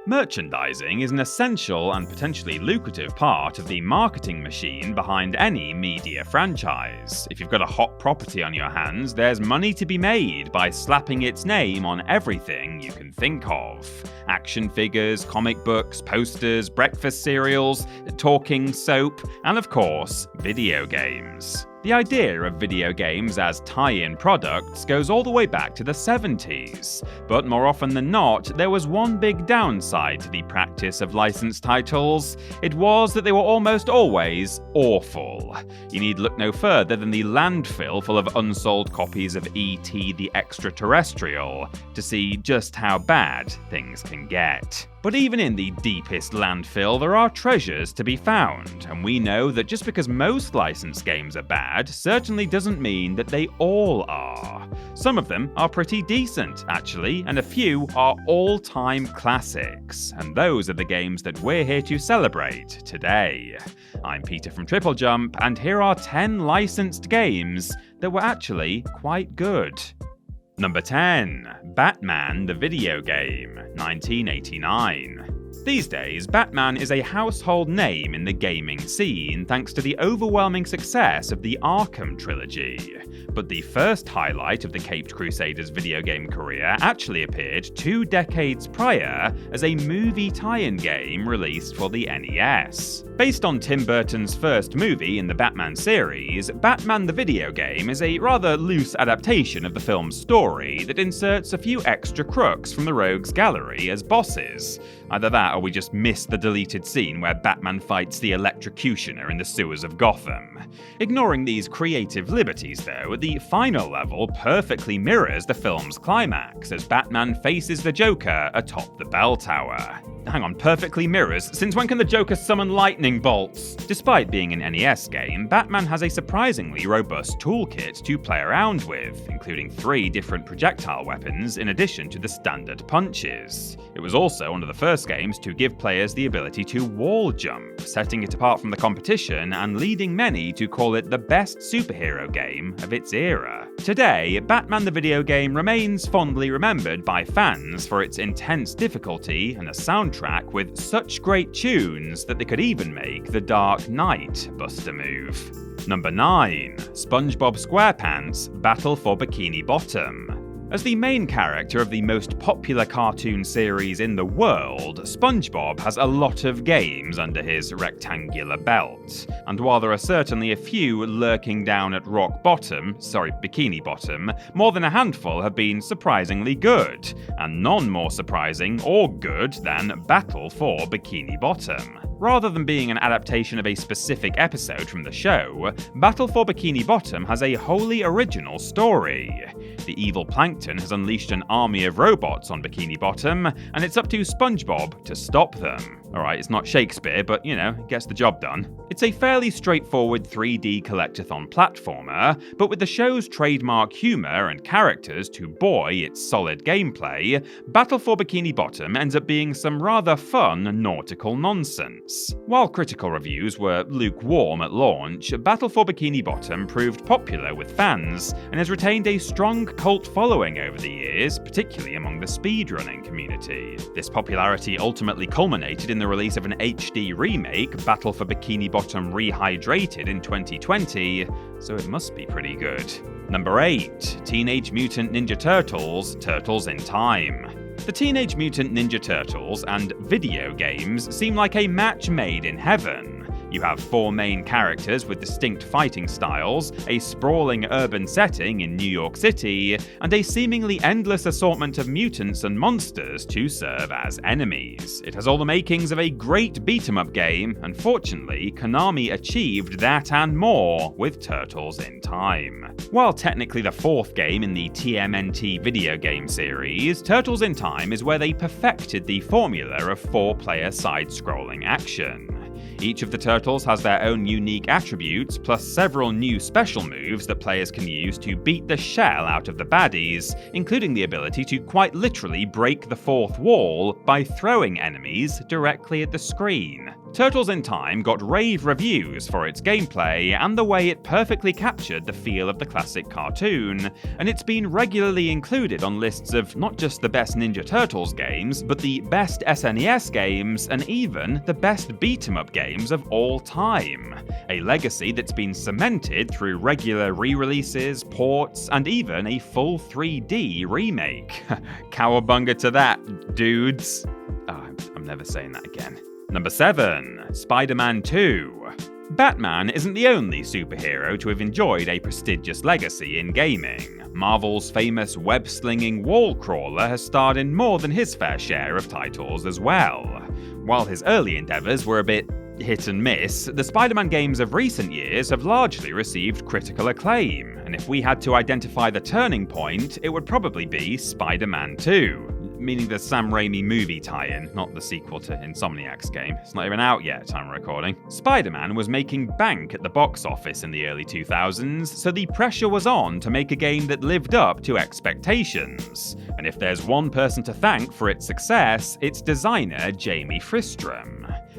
Merchandising is an essential and potentially lucrative part of the marketing machine behind any media franchise. If you've got a hot property on your hands, there's money to be made by slapping its name on everything you can think of. Action figures, comic books, posters, breakfast cereals, talking soap, and of course, video games. The idea of video games as tie-in products goes all the way back to the 70s, but more often than not, there was one big downside to the practice of licensed titles. It was that they were almost always awful. You need look no further than the landfill full of unsold copies of E.T. the Extraterrestrial to see just how bad things can get. But even in the deepest landfill, there are treasures to be found, and we know that just because most licensed games are bad, certainly doesn't mean that they all are. Some of them are pretty decent, actually, and a few are all-time classics, and those are the games that we're here to celebrate today. I'm Peter from TripleJump, and here are 10 licensed games that were actually quite good. Number 10. Batman the Video Game, 1989. These days, Batman is a household name in the gaming scene thanks to the overwhelming success of the Arkham trilogy. But the first highlight of the Caped Crusaders video game career actually appeared 2 decades prior as a movie tie-in game released for the NES. Based on Tim Burton's first movie in the Batman series, Batman the Video Game is a rather loose adaptation of the film's story that inserts a few extra crooks from the Rogues Gallery as bosses. Either that or we just missed the deleted scene where Batman fights the Electrocutioner in the sewers of Gotham. Ignoring these creative liberties though, the final level perfectly mirrors the film's climax as Batman faces the Joker atop the bell tower. Hang on, perfectly mirrors? Since when can the Joker summon lightning bolts? Despite being an NES game, Batman has a surprisingly robust toolkit to play around with, including 3 different projectile weapons in addition to the standard punches. It was also one of the first games to give players the ability to wall jump, setting it apart from the competition and leading many to call it the best superhero game of its era. Today, Batman the Video Game remains fondly remembered by fans for its intense difficulty and a soundtrack with such great tunes that they could even make the Dark Knight bust a move. Number 9. SpongeBob SquarePants Battle for Bikini Bottom. As the main character of the most popular cartoon series in the world, SpongeBob has a lot of games under his rectangular belt. And while there are certainly a few lurking down at Bikini Bottom, more than a handful have been surprisingly good, and none more surprising or good than Battle for Bikini Bottom. Rather than being an adaptation of a specific episode from the show, Battle for Bikini Bottom has a wholly original story. The evil Plankton has unleashed an army of robots on Bikini Bottom, and it's up to SpongeBob to stop them. Alright, it's not Shakespeare, but it gets the job done. It's a fairly straightforward 3D collectathon platformer, but with the show's trademark humour and characters to buoy its solid gameplay, Battle for Bikini Bottom ends up being some rather fun nautical nonsense. While critical reviews were lukewarm at launch, Battle for Bikini Bottom proved popular with fans and has retained a strong cult following over the years, particularly among the speedrunning community. This popularity ultimately culminated in the release of an HD remake, Battle for Bikini Bottom Rehydrated in 2020, so it must be pretty good. Number 8. Teenage Mutant Ninja Turtles: Turtles in Time. The Teenage Mutant Ninja Turtles and video games seem like a match made in heaven. You have 4 main characters with distinct fighting styles, a sprawling urban setting in New York City, and a seemingly endless assortment of mutants and monsters to serve as enemies. It has all the makings of a great beat-em-up game, and fortunately, Konami achieved that and more with Turtles in Time. While technically the 4th game in the TMNT video game series, Turtles in Time is where they perfected the formula of 4-player side-scrolling action. Each of the turtles has their own unique attributes, plus several new special moves that players can use to beat the shell out of the baddies, including the ability to quite literally break the 4th wall by throwing enemies directly at the screen. Turtles in Time got rave reviews for its gameplay and the way it perfectly captured the feel of the classic cartoon, and it's been regularly included on lists of not just the best Ninja Turtles games, but the best SNES games and even the best beat-em-up games of all time. A legacy that's been cemented through regular re-releases, ports, and even a full 3D remake. Cowabunga to that, dudes. I'm never saying that again. Number 7. Spider-Man 2. Batman isn't the only superhero to have enjoyed a prestigious legacy in gaming. Marvel's famous web-slinging wall crawler has starred in more than his fair share of titles as well. While his early endeavours were a bit hit and miss, the Spider-Man games of recent years have largely received critical acclaim, and if we had to identify the turning point, it would probably be Spider-Man 2. Meaning the Sam Raimi movie tie-in, not the sequel to Insomniac's game. It's not even out yet, time recording. Spider-Man was making bank at the box office in the early 2000s, so the pressure was on to make a game that lived up to expectations. And if there's one person to thank for its success, it's designer Jamie Fristrom.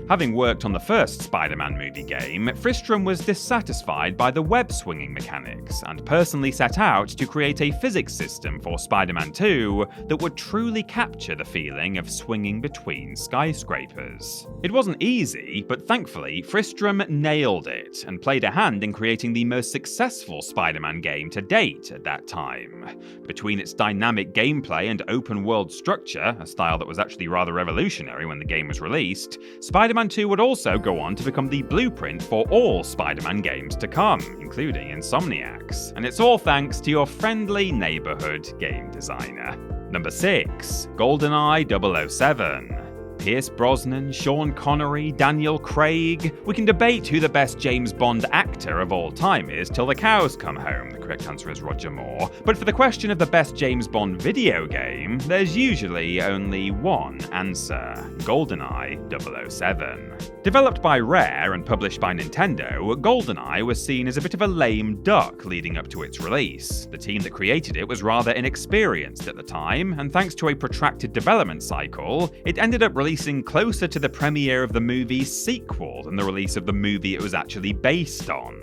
Having worked on the first Spider-Man movie game, Fristrom was dissatisfied by the web-swinging mechanics, and personally set out to create a physics system for Spider-Man 2 that would truly capture the feeling of swinging between skyscrapers. It wasn't easy, but thankfully, Fristrom nailed it, and played a hand in creating the most successful Spider-Man game to date at that time. Between its dynamic gameplay and open-world structure, a style that was actually rather revolutionary when the game was released, Spider-Man 2 would also go on to become the blueprint for all Spider-Man games to come, including Insomniac's. And it's all thanks to your friendly neighborhood game designer. Number 6. GoldenEye 007. Pierce Brosnan, Sean Connery, Daniel Craig. We can debate who the best James Bond actor of all time is till the cows come home. The correct answer is Roger Moore. But for the question of the best James Bond video game, there's usually only one answer: GoldenEye 007. Developed by Rare and published by Nintendo, GoldenEye was seen as a bit of a lame duck leading up to its release. The team that created it was rather inexperienced at the time, and thanks to a protracted development cycle, it ended up releasing closer to the premiere of the movie's sequel than the release of the movie it was actually based on.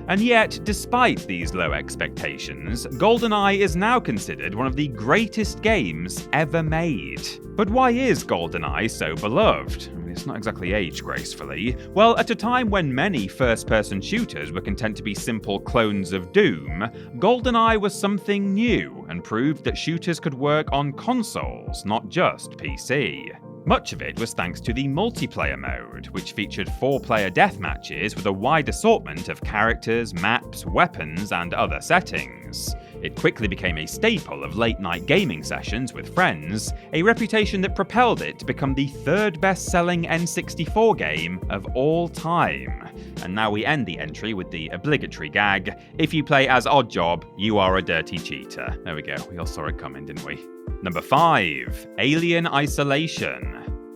And yet, despite these low expectations, GoldenEye is now considered one of the greatest games ever made. But why is GoldenEye so beloved? It's not exactly aged gracefully. Well, at a time when many first-person shooters were content to be simple clones of Doom, GoldenEye was something new and proved that shooters could work on consoles, not just PC. Much of it was thanks to the multiplayer mode, which featured 4-player deathmatches with a wide assortment of characters, maps, weapons, and other settings. It quickly became a staple of late-night gaming sessions with friends, a reputation that propelled it to become the third best-selling N64 game of all time. And now we end the entry with the obligatory gag: if you play as Oddjob, you are a dirty cheater. There we go, we all saw it coming, didn't we? Number 5. Alien Isolation.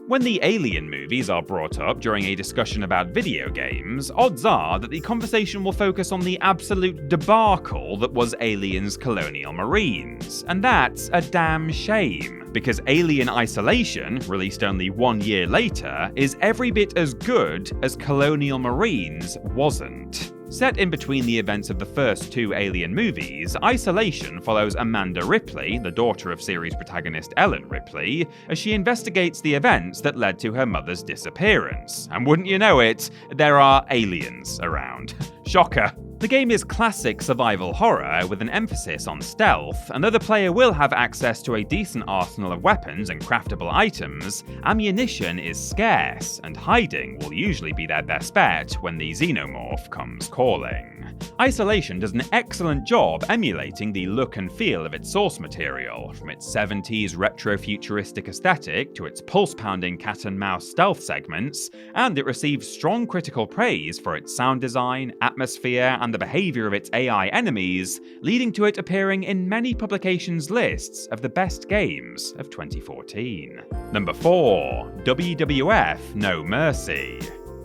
When the Alien movies are brought up during a discussion about video games, odds are that the conversation will focus on the absolute debacle that was Alien's Colonial Marines. And that's a damn shame, because Alien Isolation, released only 1 year later, is every bit as good as Colonial Marines wasn't. Set in between the events of the first 2 Alien movies, Isolation follows Amanda Ripley, the daughter of series protagonist Ellen Ripley, as she investigates the events that led to her mother's disappearance. And wouldn't you know it, there are aliens around. Shocker. The game is classic survival horror with an emphasis on stealth, and though the player will have access to a decent arsenal of weapons and craftable items, ammunition is scarce, and hiding will usually be their best bet when the xenomorph comes calling. Isolation does an excellent job emulating the look and feel of its source material, from its 70s retro-futuristic aesthetic to its pulse-pounding cat-and-mouse stealth segments, and it receives strong critical praise for its sound design, atmosphere, and the behaviour of its AI enemies, leading to it appearing in many publications' lists of the best games of 2014. Number 4. WWF No Mercy.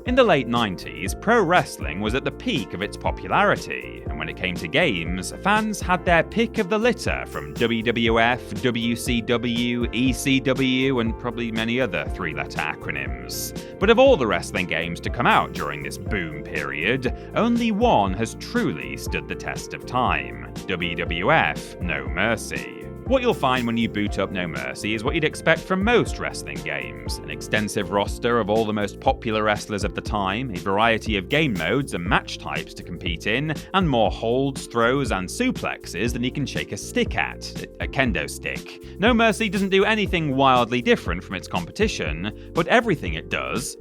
In the late 90s, pro wrestling was at the peak of its popularity, and when it came to games, fans had their pick of the litter from WWF, WCW, ECW, and probably many other three-letter acronyms. But of all the wrestling games to come out during this boom period, only one has truly stood the test of time: WWF No Mercy. What you'll find when you boot up No Mercy is what you'd expect from most wrestling games: an extensive roster of all the most popular wrestlers of the time, a variety of game modes and match types to compete in, and more holds, throws, and suplexes than you can shake a stick at, a kendo stick. No Mercy doesn't do anything wildly different from its competition, but everything it does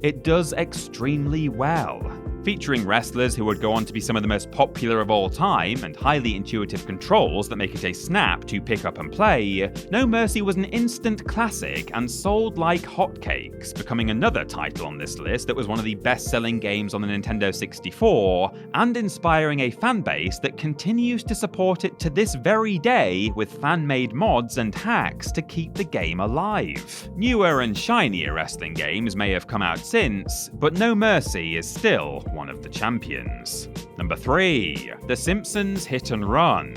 extremely well. Featuring wrestlers who would go on to be some of the most popular of all time, and highly intuitive controls that make it a snap to pick up and play, No Mercy was an instant classic and sold like hotcakes, becoming another title on this list that was one of the best-selling games on the Nintendo 64, and inspiring a fanbase that continues to support it to this very day with fan-made mods and hacks to keep the game alive. Newer and shinier wrestling games may have come out since, but No Mercy is still one of the champions. Number 3. The Simpsons Hit and Run.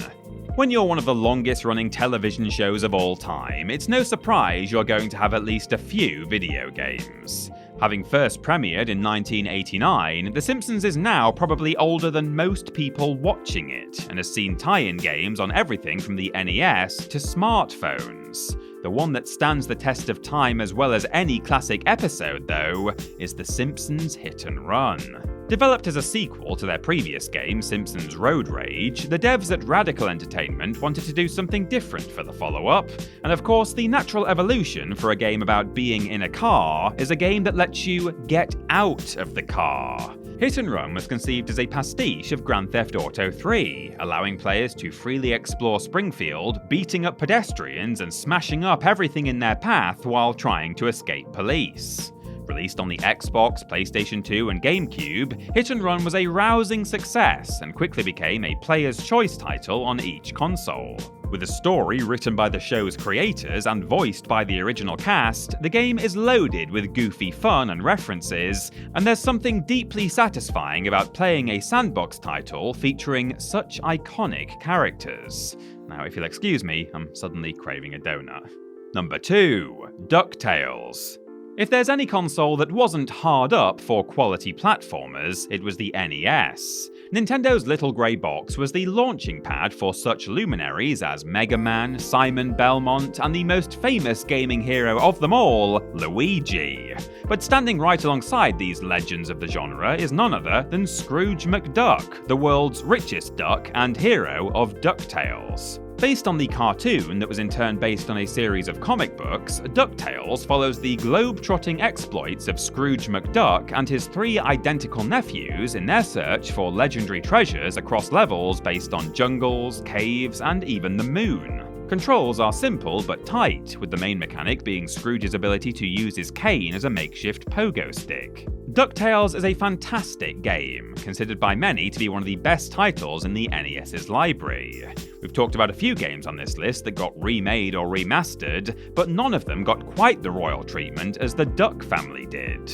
When you're one of the longest running television shows of all time, it's no surprise you're going to have at least a few video games. Having first premiered in 1989, The Simpsons is now probably older than most people watching it, and has seen tie-in games on everything from the NES to smartphones. The one that stands the test of time as well as any classic episode, though, is The Simpsons Hit and Run. Developed as a sequel to their previous game, Simpsons Road Rage, the devs at Radical Entertainment wanted to do something different for the follow-up, and of course the natural evolution for a game about being in a car is a game that lets you get out of the car. Hit and Run was conceived as a pastiche of Grand Theft Auto 3, allowing players to freely explore Springfield, beating up pedestrians and smashing up everything in their path while trying to escape police. Released on the Xbox, PlayStation 2, and GameCube, Hit and Run was a rousing success and quickly became a player's choice title on each console. With a story written by the show's creators and voiced by the original cast, the game is loaded with goofy fun and references, and there's something deeply satisfying about playing a sandbox title featuring such iconic characters. Now, if you'll excuse me, I'm suddenly craving a donut. Number 2. DuckTales. If there's any console that wasn't hard up for quality platformers, it was the NES. Nintendo's little grey box was the launching pad for such luminaries as Mega Man, Simon Belmont, and the most famous gaming hero of them all, Luigi. But standing right alongside these legends of the genre is none other than Scrooge McDuck, the world's richest duck and hero of DuckTales. Based on the cartoon that was in turn based on a series of comic books, DuckTales follows the globe-trotting exploits of Scrooge McDuck and his 3 identical nephews in their search for legendary treasures across levels based on jungles, caves, and even the moon. Controls are simple but tight, with the main mechanic being Scrooge's ability to use his cane as a makeshift pogo stick. DuckTales is a fantastic game, considered by many to be one of the best titles in the NES's library. We've talked about a few games on this list that got remade or remastered, but none of them got quite the royal treatment as the Duck family did.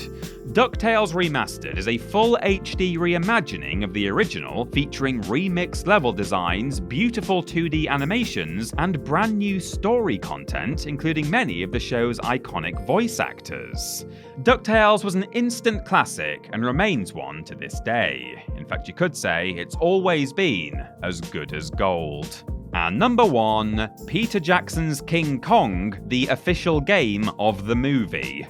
DuckTales Remastered is a full HD reimagining of the original, featuring remixed level designs, beautiful 2D animations, and brand new story content, including many of the show's iconic voice actors. DuckTales was an instant classic and remains one to this day. In fact, you could say it's always been as good as gold. And number 1, Peter Jackson's King Kong, the official game of the movie.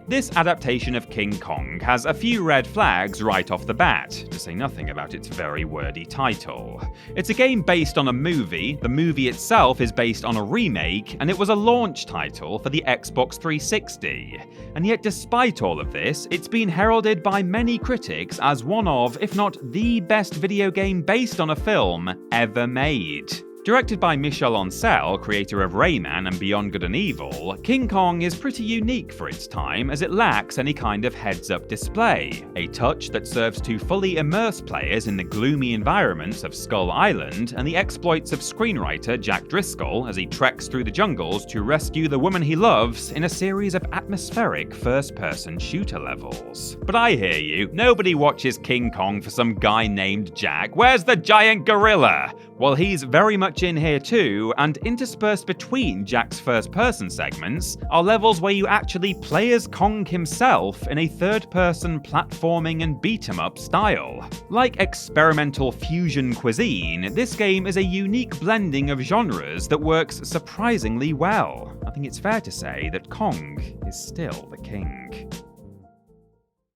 This adaptation of King Kong has a few red flags right off the bat, to say nothing about its very wordy title. It's a game based on a movie, the movie itself is based on a remake, and it was a launch title for the Xbox 360. And yet despite all of this, it's been heralded by many critics as one of, if not the best video game based on a film ever made. Directed by Michel Ancel, creator of Rayman and Beyond Good and Evil, King Kong is pretty unique for its time as it lacks any kind of heads-up display, a touch that serves to fully immerse players in the gloomy environments of Skull Island and the exploits of screenwriter Jack Driscoll as he treks through the jungles to rescue the woman he loves in a series of atmospheric first-person shooter levels. But I hear you, nobody watches King Kong for some guy named Jack. Where's the giant gorilla? Well, he's very much in here too, and interspersed between Jack's first-person segments are levels where you actually play as Kong himself in a third-person platforming and beat-em-up style. Like experimental fusion cuisine, this game is a unique blending of genres that works surprisingly well. I think it's fair to say that Kong is still the king.